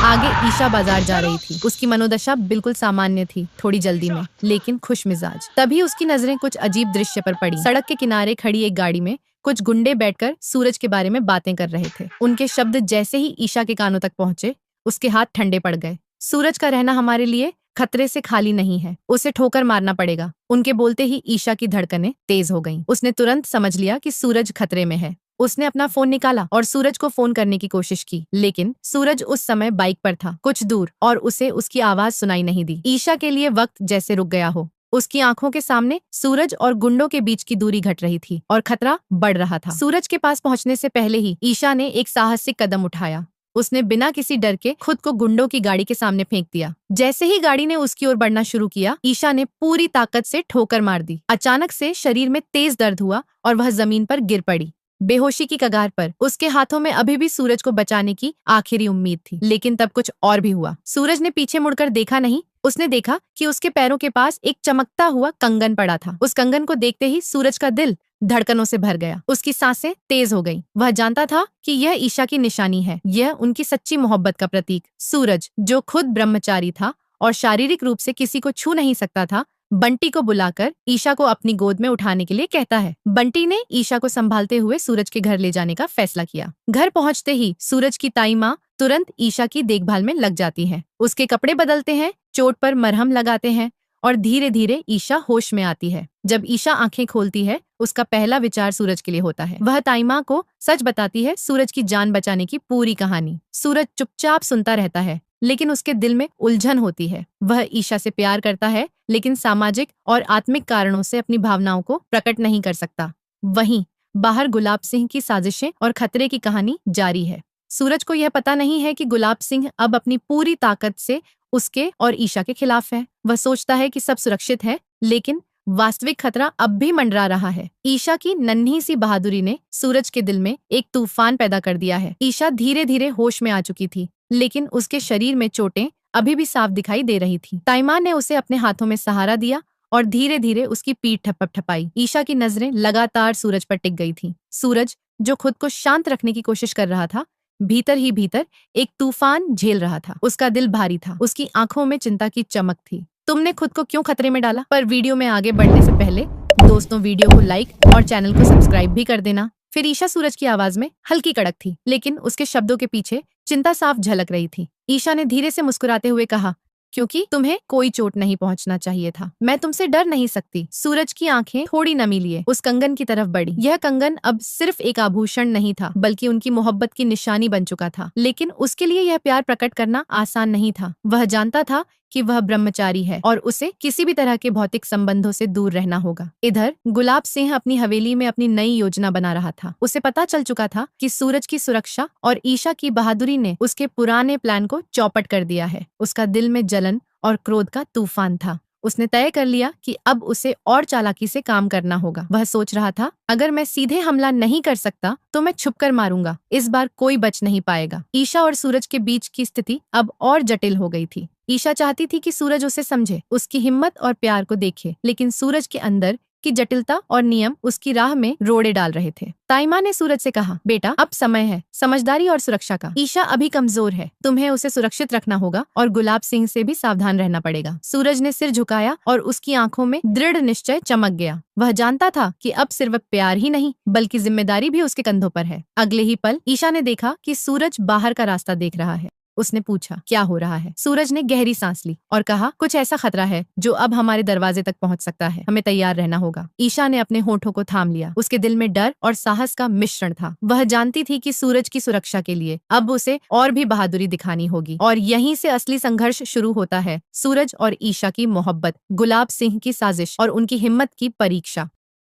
आगे ईशा बाजार जा रही थी। उसकी मनोदशा बिल्कुल सामान्य थी, थोड़ी जल्दी में, लेकिन खुश मिजाज। तभी उसकी नजरें कुछ अजीब दृश्य पर पड़ी। सड़क के किनारे खड़ी एक गाड़ी में कुछ गुंडे बैठकर सूरज के बारे में बातें कर रहे थे। उनके शब्द जैसे ही ईशा के कानों तक पहुंचे, उसके हाथ ठंडे पड़ गए। सूरज का रहना हमारे लिए खतरे से खाली नहीं है, उसे ठोकर मारना पड़ेगा। उनके बोलते ही ईशा की धड़कनें तेज हो गईं। उसने तुरंत समझ लिया कि सूरज खतरे में है। उसने अपना फोन निकाला और सूरज को फोन करने की कोशिश की, लेकिन सूरज उस समय बाइक पर था, कुछ दूर, और उसे उसकी आवाज सुनाई नहीं दी। ईशा के लिए वक्त जैसे रुक गया हो। उसकी आंखों के सामने सूरज और गुंडों के बीच की दूरी घट रही थी और खतरा बढ़ रहा था। सूरज के पास पहुंचने से पहले ही ईशा ने एक साहसिक कदम उठाया। उसने बिना किसी डर के खुद को गुंडों की गाड़ी के सामने फेंक दिया। जैसे ही गाड़ी ने उसकी ओर बढ़ना शुरू किया, ईशा ने पूरी ताकत से ठोकर मार दी। अचानक से शरीर में तेज दर्द हुआ और वह जमीन पर गिर पड़ी, बेहोशी की कगार पर। उसके हाथों में अभी भी सूरज को बचाने की आखिरी उम्मीद थी, लेकिन तब कुछ और भी हुआ। सूरज ने पीछे मुड़कर देखा नहीं। उसने देखा कि उसके पैरों के पास एक चमकता हुआ कंगन पड़ा था। उस कंगन को देखते ही सूरज का दिल धड़कनों से भर गया। उसकी सांसें तेज हो गईं। वह जानता था कि यह ईशा की निशानी है, यह उनकी सच्ची मोहब्बत का प्रतीक। सूरज, जो खुद ब्रह्मचारी था और शारीरिक रूप से किसी को छू नहीं सकता था, बंटी को बुलाकर ईशा को अपनी गोद में उठाने के लिए कहता है। बंटी ने ईशा को संभालते हुए सूरज के घर ले जाने का फैसला किया। घर पहुंचते ही सूरज की ताई माँ तुरंत ईशा की देखभाल में लग जाती है। उसके कपड़े बदलते हैं, चोट पर मरहम लगाते हैं और धीरे धीरे ईशा होश में आती है। जब ईशा आंखें खोलती है, उसका पहला विचार सूरज के लिए होता है। वह ताई माँ को सच बताती है, सूरज की जान बचाने की पूरी कहानी। सूरज चुपचाप सुनता रहता है, लेकिन उसके दिल में उलझन होती है। वह ईशा से प्यार करता है, लेकिन सामाजिक और आत्मिक कारणों से अपनी भावनाओं को प्रकट नहीं कर सकता। वहीं बाहर गुलाब सिंह की साजिशें और खतरे की कहानी जारी है। सूरज को यह पता नहीं है कि गुलाब सिंह अब अपनी पूरी ताकत से उसके और ईशा के खिलाफ है। वह सोचता है कि सब सुरक्षित है, लेकिन वास्तविक खतरा अब भी मंडरा रहा है। ईशा की नन्ही सी बहादुरी ने सूरज के दिल में एक तूफान पैदा कर दिया है। ईशा धीरे धीरे होश में आ चुकी थी, लेकिन उसके शरीर में चोटें अभी भी साफ दिखाई दे रही थी। ताइमा ने उसे अपने हाथों में सहारा दिया और धीरे धीरे उसकी पीठ ठपठपाई। ईशा की नजरें लगातार सूरज पर टिक गई थी। सूरज, जो खुद को शांत रखने की कोशिश कर रहा था, भीतर ही भीतर एक तूफान झेल रहा था। उसका दिल भारी था, उसकी आंखों में चिंता की चमक थी। तुमने खुद को क्यों खतरे में डाला? पर वीडियो में आगे बढ़ने से पहले दोस्तों, वीडियो को लाइक और चैनल को सब्सक्राइब भी कर देना। फिर ईशा सूरज की आवाज में हल्की कड़क थी, लेकिन उसके शब्दों के पीछे चिंता साफ झलक रही थी। ईशा ने धीरे से मुस्कुराते हुए कहा, क्योंकि तुम्हें कोई चोट नहीं पहुंचना चाहिए था। मैं तुमसे डर नहीं सकती। सूरज की आंखें थोड़ी नमी लिए उस कंगन की तरफ बढ़ी। यह कंगन अब सिर्फ एक आभूषण नहीं था, बल्कि उनकी मोहब्बत की निशानी बन चुका था। लेकिन उसके लिए यह प्यार प्रकट करना आसान नहीं था। वह जानता था कि वह ब्रह्मचारी है और उसे किसी भी तरह के भौतिक संबंधों से दूर रहना होगा। इधर गुलाब सिंह अपनी हवेली में अपनी नई योजना बना रहा था। उसे पता चल चुका था कि सूरज की सुरक्षा और ईशा की बहादुरी ने उसके पुराने प्लान को चौपट कर दिया है। उसका दिल में जलन और क्रोध का तूफान था। उसने तय कर लिया कि अब उसे और चालाकी से काम करना होगा। वह सोच रहा था, अगर मैं सीधे हमला नहीं कर सकता तो मैं छुपकर मारूंगा। इस बार कोई बच नहीं पाएगा। ईशा और सूरज के बीच की स्थिति अब और जटिल हो गई थी। ईशा चाहती थी कि सूरज उसे समझे, उसकी हिम्मत और प्यार को देखे, लेकिन सूरज के अंदर की जटिलता और नियम उसकी राह में रोड़े डाल रहे थे। ताइमा ने सूरज से कहा, बेटा, अब समय है समझदारी और सुरक्षा का। ईशा अभी कमजोर है, तुम्हें उसे सुरक्षित रखना होगा और गुलाब सिंह से भी सावधान रहना पड़ेगा। सूरज ने सिर झुकाया और उसकी आंखों में दृढ़ निश्चय चमक गया। वह जानता था कि अब सिर्फ प्यार ही नहीं, बल्कि जिम्मेदारी भी उसके कंधों पर है। अगले ही पल ईशा ने देखा कि सूरज बाहर का रास्ता देख रहा है। उसने पूछा, क्या हो रहा है? सूरज ने गहरी सांस ली और कहा, कुछ ऐसा खतरा है जो अब हमारे दरवाजे तक पहुंच सकता है। हमें तैयार रहना होगा। ईशा ने अपने होठों को थाम लिया। उसके दिल में डर और साहस का मिश्रण था। वह जानती थी कि सूरज की सुरक्षा के लिए अब उसे और भी बहादुरी दिखानी होगी, और यहीं से असली संघर्ष शुरू होता है। सूरज और ईशा की मोहब्बत, गुलाब सिंह की साजिश और उनकी हिम्मत की परीक्षा।